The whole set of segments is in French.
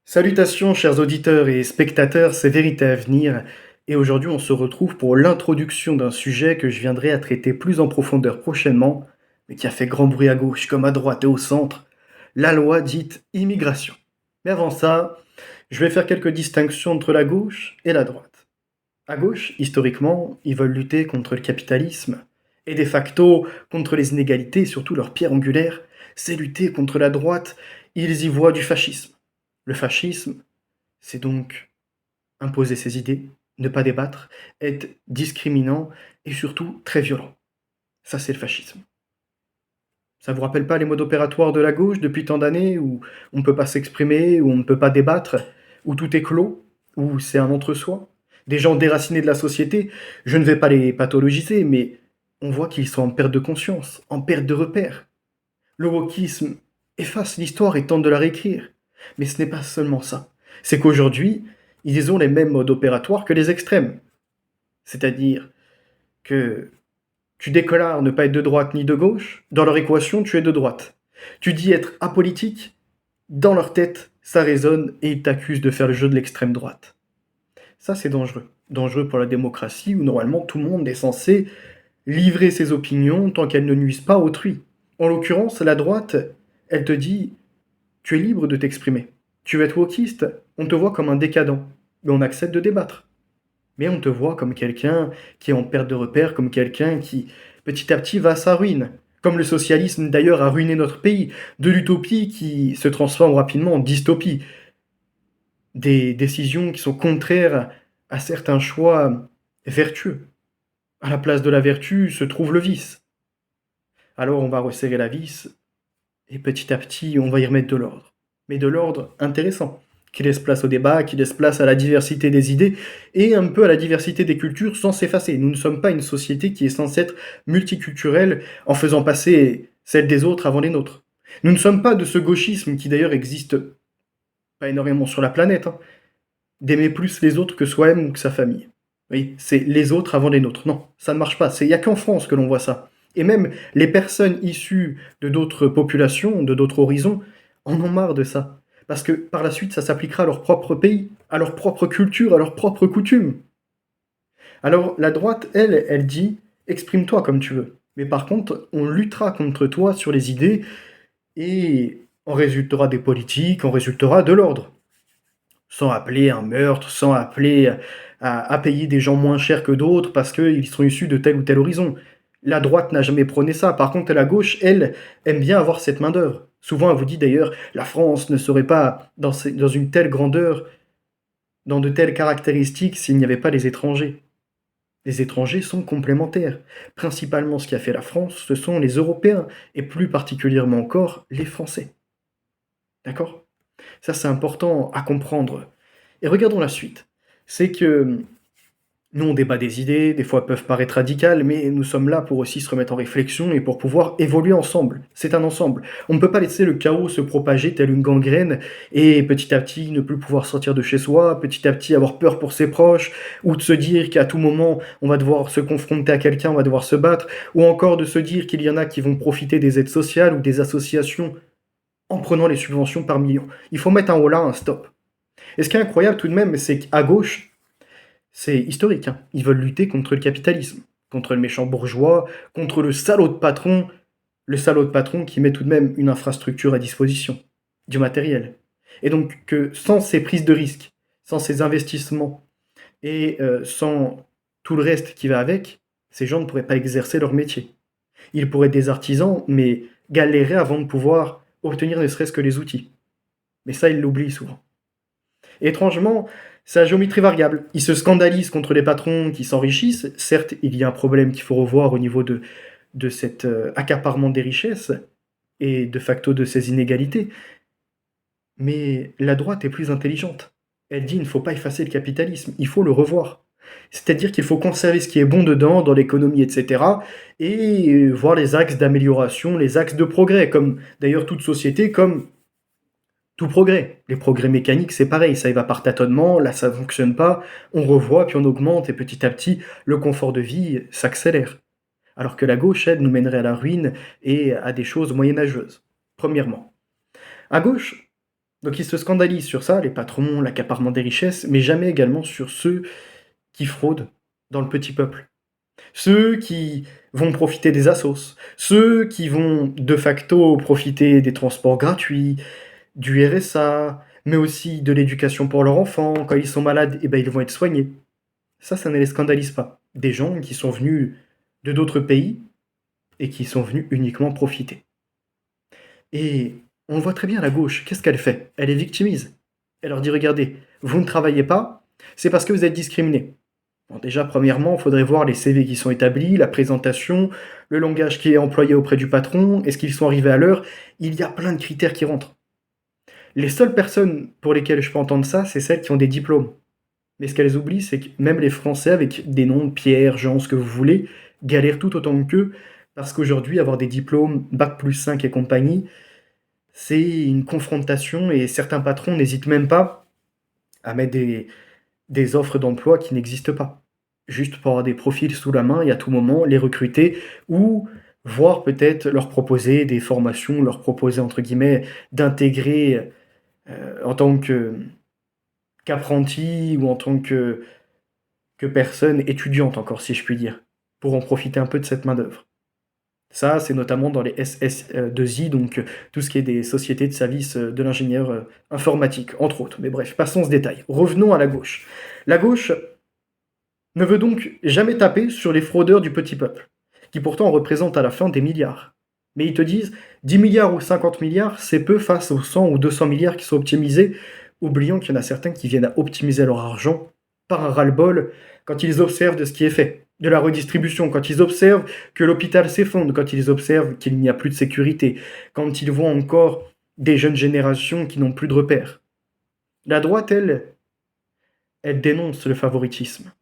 Salutations chers auditeurs et spectateurs, c'est Vérité à venir et aujourd'hui on se retrouve pour l'introduction d'un sujet que je viendrai à traiter plus en profondeur prochainement, mais qui a fait grand bruit à gauche comme à droite et au centre, la loi dite immigration. Mais avant ça, je vais faire quelques distinctions entre la gauche et la droite. À gauche, historiquement, ils veulent lutter contre le capitalisme et de facto contre les inégalités et surtout leur pierre angulaire, c'est lutter contre la droite, ils y voient du fascisme. Le fascisme, c'est donc imposer ses idées, ne pas débattre, être discriminant et surtout très violent. Ça, c'est le fascisme. Ça vous rappelle pas les modes opératoires de la gauche depuis tant d'années où on ne peut pas s'exprimer, où on ne peut pas débattre, où tout est clos, où c'est un entre-soi? Des gens déracinés de la société, je ne vais pas les pathologiser, mais on voit qu'ils sont en perte de conscience, en perte de repères. Le wokisme efface l'histoire et tente de la réécrire. Mais ce n'est pas seulement ça. C'est qu'aujourd'hui, ils ont les mêmes modes opératoires que les extrêmes. C'est-à-dire que tu déclares ne pas être de droite ni de gauche, dans leur équation, tu es de droite. Tu dis être apolitique, dans leur tête, ça résonne et ils t'accusent de faire le jeu de l'extrême droite. Ça, c'est dangereux. Dangereux pour la démocratie où normalement tout le monde est censé livrer ses opinions tant qu'elles ne nuisent pas à autrui. En l'occurrence, la droite, elle te dit tu es libre de t'exprimer. Tu veux être wokiste, on te voit comme un décadent, mais on accepte de débattre. Mais on te voit comme quelqu'un qui est en perte de repère, comme quelqu'un qui, petit à petit, va à sa ruine. Comme le socialisme, d'ailleurs, a ruiné notre pays. De l'utopie qui se transforme rapidement en dystopie. Des décisions qui sont contraires à certains choix vertueux. À la place de la vertu se trouve le vice. Alors on va resserrer la vis, et petit à petit, on va y remettre de l'ordre. Mais de l'ordre intéressant, qui laisse place au débat, qui laisse place à la diversité des idées et un peu à la diversité des cultures sans s'effacer. Nous ne sommes pas une société qui est censée être multiculturelle en faisant passer celle des autres avant les nôtres. Nous ne sommes pas de ce gauchisme qui d'ailleurs existe pas énormément sur la planète, hein, d'aimer plus les autres que soi-même ou que sa famille. Oui, c'est les autres avant les nôtres. Non, ça ne marche pas. Il n'y a qu'en France que l'on voit ça. Et même les personnes issues de d'autres populations, de d'autres horizons, en ont marre de ça. Parce que par la suite, ça s'appliquera à leur propre pays, à leur propre culture, à leurs propres coutumes. Alors la droite, elle dit, exprime-toi comme tu veux. Mais par contre, on luttera contre toi sur les idées et en résultera des politiques, en résultera de l'ordre sans appeler un meurtre, sans appeler à payer des gens moins chers que d'autres parce qu'ils sont issus de tel ou tel horizon. La droite n'a jamais prôné ça. Par contre, la gauche, elle, aime bien avoir cette main-d'œuvre. Souvent, elle vous dit d'ailleurs, la France ne serait pas dans une telle grandeur, dans de telles caractéristiques s'il n'y avait pas les étrangers. Les étrangers sont complémentaires. Principalement, ce qui a fait la France, ce sont les Européens, et plus particulièrement encore, les Français. D'accord? Ça, c'est important à comprendre. Et regardons la suite. C'est que nous, on débat des idées, des fois elles peuvent paraître radicales, mais nous sommes là pour aussi se remettre en réflexion et pour pouvoir évoluer ensemble. C'est un ensemble. On ne peut pas laisser le chaos se propager tel une gangrène et petit à petit ne plus pouvoir sortir de chez soi, petit à petit avoir peur pour ses proches, ou de se dire qu'à tout moment on va devoir se confronter à quelqu'un, on va devoir se battre, ou encore de se dire qu'il y en a qui vont profiter des aides sociales ou des associations en prenant les subventions par millions. Il faut mettre un holà, un stop. Et ce qui est incroyable tout de même, c'est qu'à gauche, c'est historique, hein. Ils veulent lutter contre le capitalisme, contre le méchant bourgeois, contre le salaud de patron qui met tout de même une infrastructure à disposition, du matériel. Et donc que sans ces prises de risques, sans ces investissements et sans tout le reste qui va avec, ces gens ne pourraient pas exercer leur métier. Ils pourraient être des artisans, mais galérer avant de pouvoir obtenir ne serait-ce que les outils. Mais ça, ils l'oublient souvent. Et étrangement, c'est la géométrie variable. Ils se scandalisent contre les patrons qui s'enrichissent. Certes, il y a un problème qu'il faut revoir au niveau de cet accaparement des richesses et de facto de ces inégalités. Mais la droite est plus intelligente. Elle dit il ne faut pas effacer le capitalisme, il faut le revoir. C'est-à-dire qu'il faut conserver ce qui est bon dedans, dans l'économie, etc. Et voir les axes d'amélioration, les axes de progrès, comme d'ailleurs toute société, comme tout progrès. Les progrès mécaniques, c'est pareil, ça y va par tâtonnement, là ça ne fonctionne pas, on revoit, puis on augmente, et petit à petit, le confort de vie s'accélère. Alors que la gauche, elle, nous mènerait à la ruine et à des choses moyenâgeuses, premièrement. À gauche, Donc ils se scandalisent sur ça, les patrons, l'accaparement des richesses, mais jamais également sur ceux qui fraudent dans le petit peuple. Ceux qui vont profiter des assos, ceux qui vont de facto profiter des transports gratuits, du RSA, mais aussi de l'éducation pour leurs enfants. Quand ils sont malades, eh ben, ils vont être soignés. Ça ne les scandalise pas. Des gens qui sont venus de d'autres pays et qui sont venus uniquement profiter. Et on voit très bien la gauche, qu'est-ce qu'elle fait? Elle les victimise. Elle leur dit: «Regardez, vous ne travaillez pas, c'est parce que vous êtes discriminés». Bon, déjà, premièrement, il faudrait voir les CV qui sont établis, la présentation, le langage qui est employé auprès du patron, est-ce qu'ils sont arrivés à l'heure? Il y a plein de critères qui rentrent. Les seules personnes pour lesquelles je peux entendre ça, c'est celles qui ont des diplômes. Mais ce qu'elles oublient, c'est que même les Français avec des noms, Pierre, Jean, ce que vous voulez, galèrent tout autant qu'eux, parce qu'aujourd'hui, avoir des diplômes, bac+5 et compagnie, c'est une confrontation et certains patrons n'hésitent même pas à mettre des offres d'emploi qui n'existent pas. Juste pour avoir des profils sous la main et à tout moment les recruter ou voire peut-être leur proposer des formations, leur proposer entre guillemets d'intégrer, en tant qu'apprenti ou en tant que personne étudiante encore si je puis dire, pour en profiter un peu de cette main-d'œuvre. Ça, c'est notamment dans les SS2I, donc tout ce qui est des sociétés de services de l'ingénieur informatique, entre autres. Mais bref, passons ce détail. Revenons à la gauche. La gauche ne veut donc jamais taper sur les fraudeurs du petit peuple, qui pourtant représentent à la fin des milliards. Mais ils te disent 10 milliards ou 50 milliards, c'est peu face aux 100 ou 200 milliards qui sont optimisés, oubliant qu'il y en a certains qui viennent à optimiser leur argent par un ras-le-bol quand ils observent de ce qui est fait, de la redistribution, quand ils observent que l'hôpital s'effondre, quand ils observent qu'il n'y a plus de sécurité, quand ils voient encore des jeunes générations qui n'ont plus de repères. La droite, elle dénonce le favoritisme.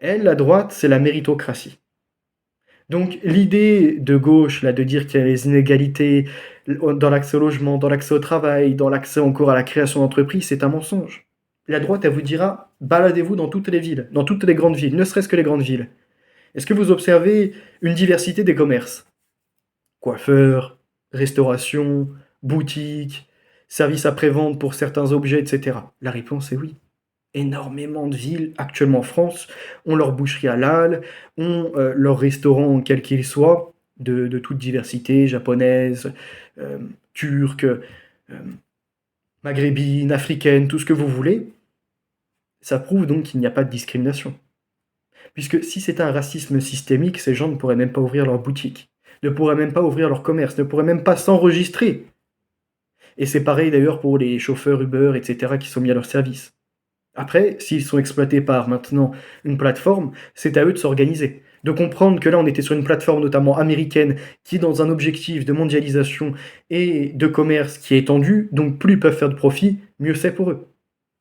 Elle, la droite, c'est la méritocratie. Donc l'idée de gauche, là, de dire qu'il y a les inégalités dans l'accès au logement, dans l'accès au travail, dans l'accès encore à la création d'entreprises, c'est un mensonge. La droite, elle vous dira, baladez-vous dans toutes les villes, dans toutes les grandes villes, ne serait-ce que les grandes villes. Est-ce que vous observez une diversité des commerces? Coiffeurs, restauration, boutiques, services après-vente pour certains objets, etc. La réponse est oui. Énormément de villes, actuellement en France, ont leur boucherie halal, ont leur restaurant, quel qu'il soit, de toute diversité, japonaise, turque, maghrébine, africaine, tout ce que vous voulez. Ça prouve donc qu'il n'y a pas de discrimination. Puisque si c'était un racisme systémique, ces gens ne pourraient même pas ouvrir leur boutique, ne pourraient même pas ouvrir leur commerce, ne pourraient même pas s'enregistrer. Et c'est pareil d'ailleurs pour les chauffeurs Uber, etc., qui sont mis à leur service. Après, s'ils sont exploités par maintenant une plateforme, c'est à eux de s'organiser. De comprendre que là, on était sur une plateforme notamment américaine qui, dans un objectif de mondialisation et de commerce qui est étendu, donc plus ils peuvent faire de profit, mieux c'est pour eux.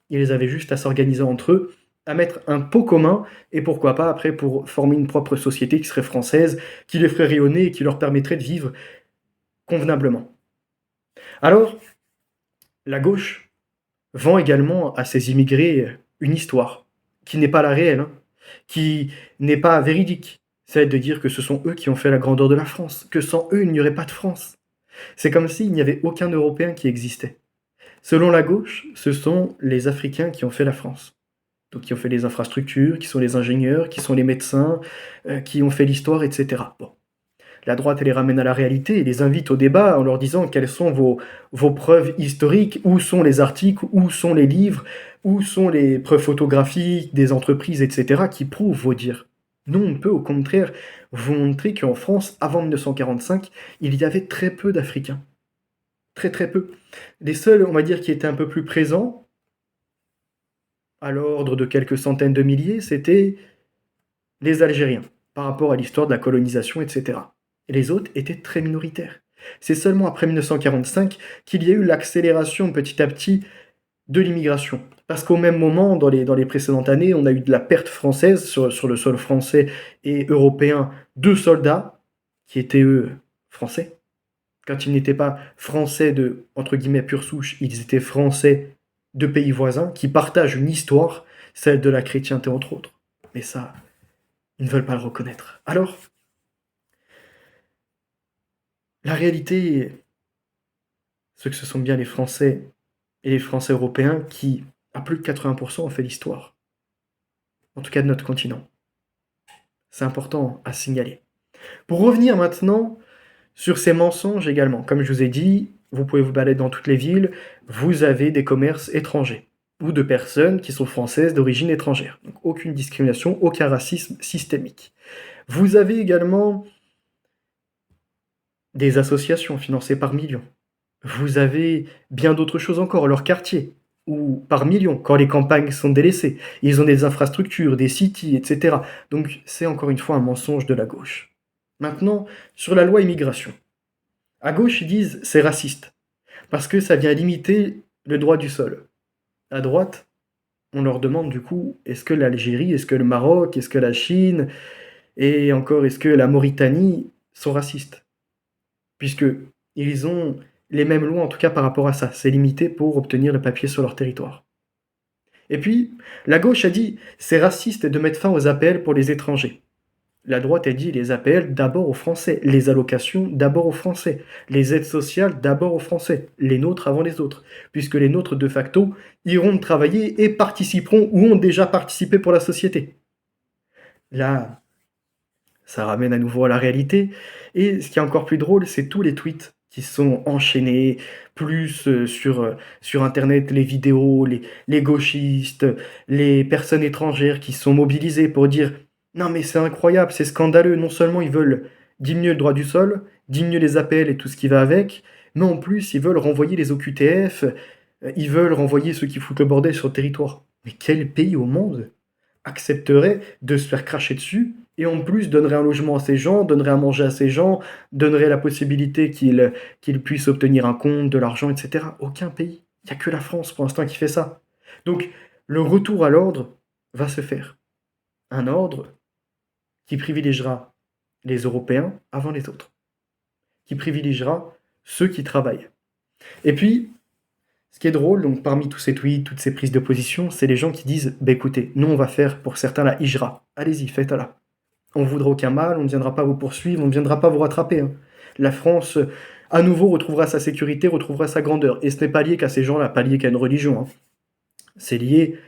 Ils avaient juste à s'organiser entre eux, à mettre un pot commun, et pourquoi pas après pour former une propre société qui serait française, qui les ferait rayonner et qui leur permettrait de vivre convenablement. Alors, la gauche vend également à ces immigrés une histoire, qui n'est pas la réelle, hein, qui n'est pas véridique. Celle de dire que ce sont eux qui ont fait la grandeur de la France, que sans eux, il n'y aurait pas de France. C'est comme s'il n'y avait aucun Européen qui existait. Selon la gauche, ce sont les Africains qui ont fait la France. Donc qui ont fait les infrastructures, qui sont les ingénieurs, qui sont les médecins, qui ont fait l'histoire, etc. Bon. La droite, elle les ramène à la réalité et les invite au débat en leur disant quelles sont vos preuves historiques, où sont les articles, où sont les livres, où sont les preuves photographiques des entreprises, etc., qui prouvent vos dires. Nous, on peut au contraire vous montrer qu'en France, avant 1945, il y avait très peu d'Africains. Très très peu. Les seuls, on va dire, qui étaient un peu plus présents, à l'ordre de quelques centaines de milliers, c'était les Algériens, par rapport à l'histoire de la colonisation, etc. Et les autres étaient très minoritaires. C'est seulement après 1945 qu'il y a eu l'accélération petit à petit de l'immigration. Parce qu'au même moment, dans les précédentes années, on a eu de la perte française sur le sol français et européen de soldats qui étaient, eux, français. Quand ils n'étaient pas français de, entre guillemets, pure souche, ils étaient français de pays voisins qui partagent une histoire, celle de la chrétienté entre autres. Mais ça, ils ne veulent pas le reconnaître. Alors, la réalité, c'est que ce sont bien les Français et les Français européens qui, à plus de 80%, ont fait l'histoire, en tout cas de notre continent. C'est important à signaler. Pour revenir maintenant sur ces mensonges également, comme je vous ai dit, vous pouvez vous balader dans toutes les villes, vous avez des commerces étrangers ou de personnes qui sont françaises d'origine étrangère. Donc aucune discrimination, aucun racisme systémique. Vous avez également des associations financées par millions. Vous avez bien d'autres choses encore, leur quartier, ou par millions, quand les campagnes sont délaissées. Ils ont des infrastructures, des cities, etc. Donc c'est encore une fois un mensonge de la gauche. Maintenant, sur la loi immigration. À gauche, ils disent c'est raciste, parce que ça vient limiter le droit du sol. À droite, on leur demande du coup, est-ce que l'Algérie, est-ce que le Maroc, est-ce que la Chine, et encore est-ce que la Mauritanie sont racistes? Puisque ils ont les mêmes lois, en tout cas par rapport à ça. C'est limité pour obtenir le papier sur leur territoire. Et puis, la gauche a dit, c'est raciste de mettre fin aux APL pour les étrangers. La droite a dit, les APL d'abord aux Français, les allocations d'abord aux Français, les aides sociales d'abord aux Français, les nôtres avant les autres, puisque les nôtres, de facto, iront travailler et participeront ou ont déjà participé pour la société. Là, ça ramène à nouveau à la réalité. Et ce qui est encore plus drôle, c'est tous les tweets qui sont enchaînés, plus sur Internet, les vidéos, les gauchistes, les personnes étrangères qui sont mobilisées pour dire non mais c'est incroyable, c'est scandaleux, non seulement ils veulent diminuer le droit du sol, diminuer les appels et tout ce qui va avec, mais en plus ils veulent renvoyer les OQTF, ils veulent renvoyer ceux qui foutent le bordel sur le territoire. Mais quel pays au monde accepterait de se faire cracher dessus et en plus donnerait un logement à ces gens, donnerait à manger à ces gens, donnerait la possibilité qu'ils puissent obtenir un compte, de l'argent, etc. Aucun pays. Il n'y a que la France pour l'instant qui fait ça. Donc le retour à l'ordre va se faire. Un ordre qui privilégiera les Européens avant les autres. Qui privilégiera ceux qui travaillent. Et puis, ce qui est drôle, donc parmi tous ces tweets, toutes ces prises de position, c'est les gens qui disent bah écoutez, nous on va faire pour certains la hijra. Allez-y, faites-la. On ne voudra aucun mal, on ne viendra pas vous poursuivre, on ne viendra pas vous rattraper. Hein. La France, à nouveau, retrouvera sa sécurité, retrouvera sa grandeur. Et ce n'est pas lié qu'à ces gens-là, pas lié qu'à une religion. Hein. C'est lié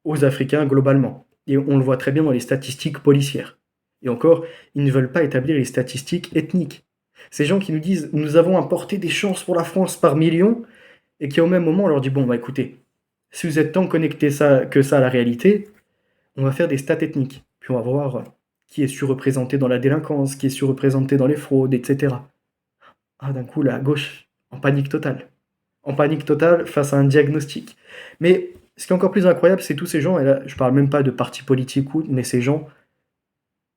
aux Africains globalement. Et on le voit très bien dans les statistiques policières. Et encore, ils ne veulent pas établir les statistiques ethniques. Ces gens qui nous disent nous avons apporté des chances pour la France par millions, et qui au même moment on leur dit bon bah écoutez, si vous êtes tant connectés que ça à la réalité, on va faire des stats ethniques, puis on va voir qui est surreprésenté dans la délinquance, qui est surreprésenté dans les fraudes, etc. Ah d'un coup la gauche en panique totale. En panique totale face à un diagnostic. Mais ce qui est encore plus incroyable, c'est tous ces gens, et là je parle même pas de partis politiques ou, mais ces gens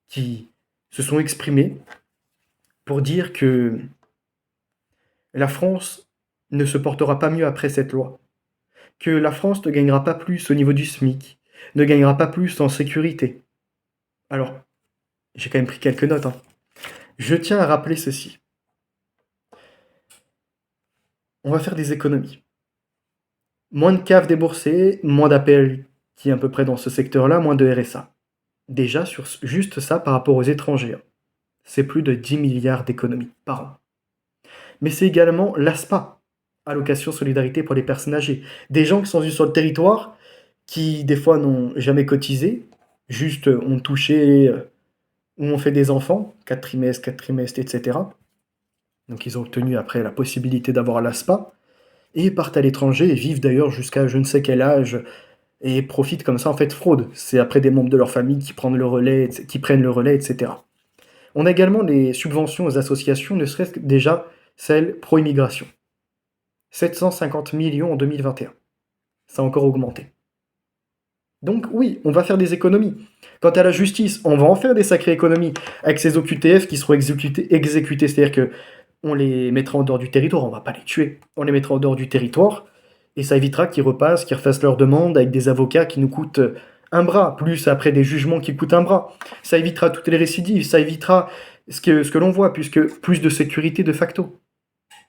qui se sont exprimés pour dire que la France ne se portera pas mieux après cette loi, que la France ne gagnera pas plus au niveau du SMIC, ne gagnera pas plus en sécurité. Alors, j'ai quand même pris quelques notes. Hein. Je tiens à rappeler ceci. On va faire des économies. Moins de CAF déboursées, moins d'APL qui est à peu près dans ce secteur-là, moins de RSA. Déjà, sur juste ça par rapport aux étrangers, c'est plus de 10 milliards d'économies par an. Mais c'est également l'ASPA, allocation solidarité pour les personnes âgées. Des gens qui sont venus sur le territoire, qui des fois n'ont jamais cotisé, juste ont touché ou ont fait des enfants, 4 trimestres, etc. Donc ils ont obtenu après la possibilité d'avoir l'ASPA, et partent à l'étranger et vivent d'ailleurs jusqu'à je ne sais quel âge, et profitent comme ça en fait fraude. C'est après des membres de leur famille qui prennent le relais, etc. On a également les subventions aux associations, ne serait-ce que déjà celles pro-immigration. 750 millions en 2021. Ça a encore augmenté. Donc oui, on va faire des économies. Quant à la justice, on va en faire des sacrées économies avec ces OQTF qui seront exécutés, c'est-à-dire que on les mettra en dehors du territoire, on va pas les tuer, on les mettra en dehors du territoire, et ça évitera qu'ils repassent, qu'ils refassent leur demande avec des avocats qui nous coûtent un bras, plus après des jugements qui coûtent un bras. Ça évitera toutes les récidives, ça évitera ce que l'on voit, puisque plus de sécurité de facto.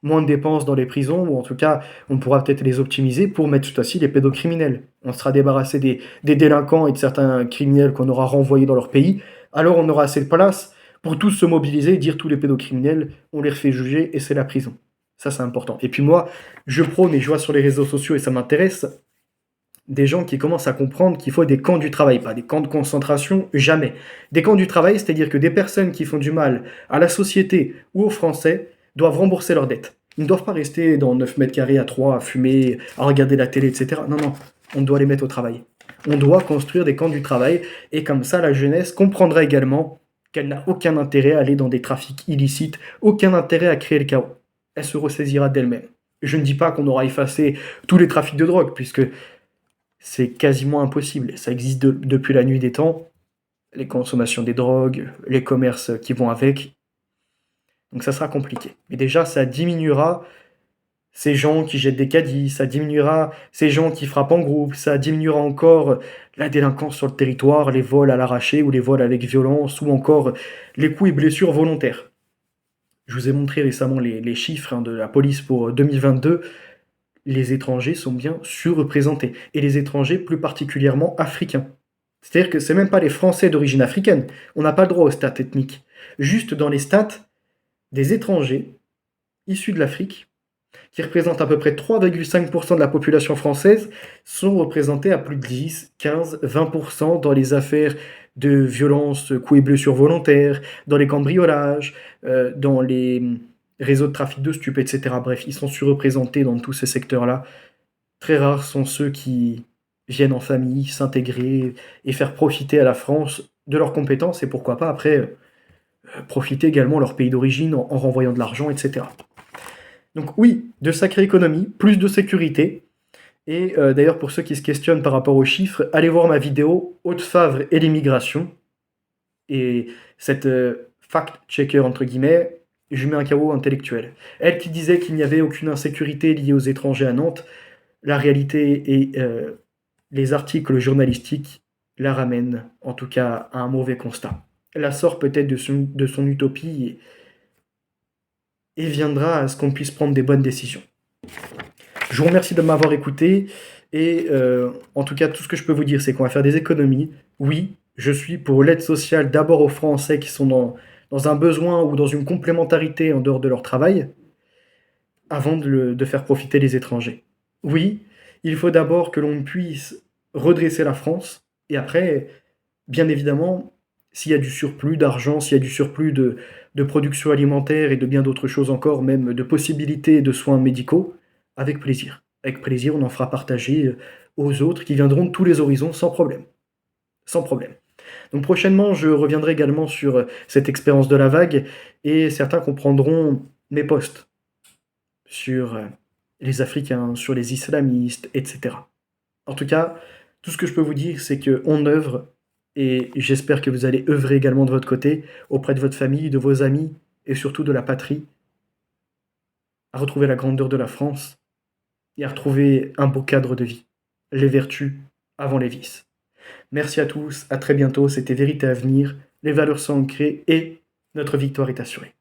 Moins de dépenses dans les prisons, ou en tout cas, on pourra peut-être les optimiser pour mettre cette fois-ci les pédocriminels. On sera débarrassé des délinquants et de certains criminels qu'on aura renvoyés dans leur pays, alors on aura assez de place pour tous se mobiliser et dire tous les pédocriminels, on les refait juger et c'est la prison. Ça, c'est important. Et puis moi, je prône et je vois sur les réseaux sociaux et ça m'intéresse, des gens qui commencent à comprendre qu'il faut des camps du travail, pas des camps de concentration, jamais. Des camps du travail, c'est-à-dire que des personnes qui font du mal à la société ou aux Français doivent rembourser leurs dettes. Ils ne doivent pas rester dans 9 mètres carrés à 3 à fumer, à regarder la télé, etc. Non, non, on doit les mettre au travail. On doit construire des camps du travail, et comme ça, la jeunesse comprendra également qu'elle n'a aucun intérêt à aller dans des trafics illicites, aucun intérêt à créer le chaos. Elle se ressaisira d'elle-même. Je ne dis pas qu'on aura effacé tous les trafics de drogue, puisque c'est quasiment impossible. Ça existe depuis la nuit des temps, les consommations des drogues, les commerces qui vont avec, donc ça sera compliqué. Mais déjà, ça diminuera ces gens qui jettent des caddies, ça diminuera ces gens qui frappent en groupe, ça diminuera encore la délinquance sur le territoire, les vols à l'arraché ou les vols avec violence, ou encore les coups et blessures volontaires. Je vous ai montré récemment les chiffres de la police pour 2022. Les étrangers sont bien surreprésentés, et les étrangers plus particulièrement africains. C'est-à-dire que c'est même pas les Français d'origine africaine, on n'a pas le droit aux stats ethniques. Juste dans les stats, des étrangers issus de l'Afrique, qui représentent à peu près 3,5% de la population française, sont représentés à plus de 10, 15, 20% dans les affaires de violence, coups et blessures volontaires, dans les cambriolages, dans les réseaux de trafic de stupes, etc. Bref, ils sont surreprésentés dans tous ces secteurs-là. Très rares sont ceux qui viennent en famille, s'intégrer et faire profiter à la France de leurs compétences, et pourquoi pas après profiter également de leur pays d'origine en renvoyant de l'argent, etc. Donc oui, de sacrées économies, plus de sécurité. Et d'ailleurs, pour ceux qui se questionnent par rapport aux chiffres, allez voir ma vidéo Haute-Favre et l'immigration. Et cette fact-checker, entre guillemets, je mets un chaos intellectuel. Elle qui disait qu'il n'y avait aucune insécurité liée aux étrangers à Nantes, la réalité et les articles journalistiques la ramènent, en tout cas, à un mauvais constat. Elle la sort peut-être de son utopie et viendra à ce qu'on puisse prendre des bonnes décisions. Je vous remercie de m'avoir écouté, et en tout cas, tout ce que je peux vous dire, c'est qu'on va faire des économies. Oui, je suis pour l'aide sociale d'abord aux Français qui sont dans un besoin ou dans une complémentarité en dehors de leur travail, avant de faire profiter les étrangers. Oui, il faut d'abord que l'on puisse redresser la France, et après, bien évidemment, s'il y a du surplus d'argent, s'il y a du surplus de production alimentaire et de bien d'autres choses encore, même de possibilités de soins médicaux, avec plaisir. Avec plaisir, on en fera partager aux autres qui viendront de tous les horizons sans problème. Sans problème. Donc prochainement, je reviendrai également sur cette expérience de la vague, et certains comprendront mes posts sur les Africains, sur les islamistes, etc. En tout cas, tout ce que je peux vous dire, c'est qu'on œuvre, et j'espère que vous allez œuvrer également de votre côté, auprès de votre famille, de vos amis, et surtout de la patrie, à retrouver la grandeur de la France, et à retrouver un beau cadre de vie. Les vertus avant les vices. Merci à tous, à très bientôt, c'était Vérité à venir, les valeurs sont ancrées, et notre victoire est assurée.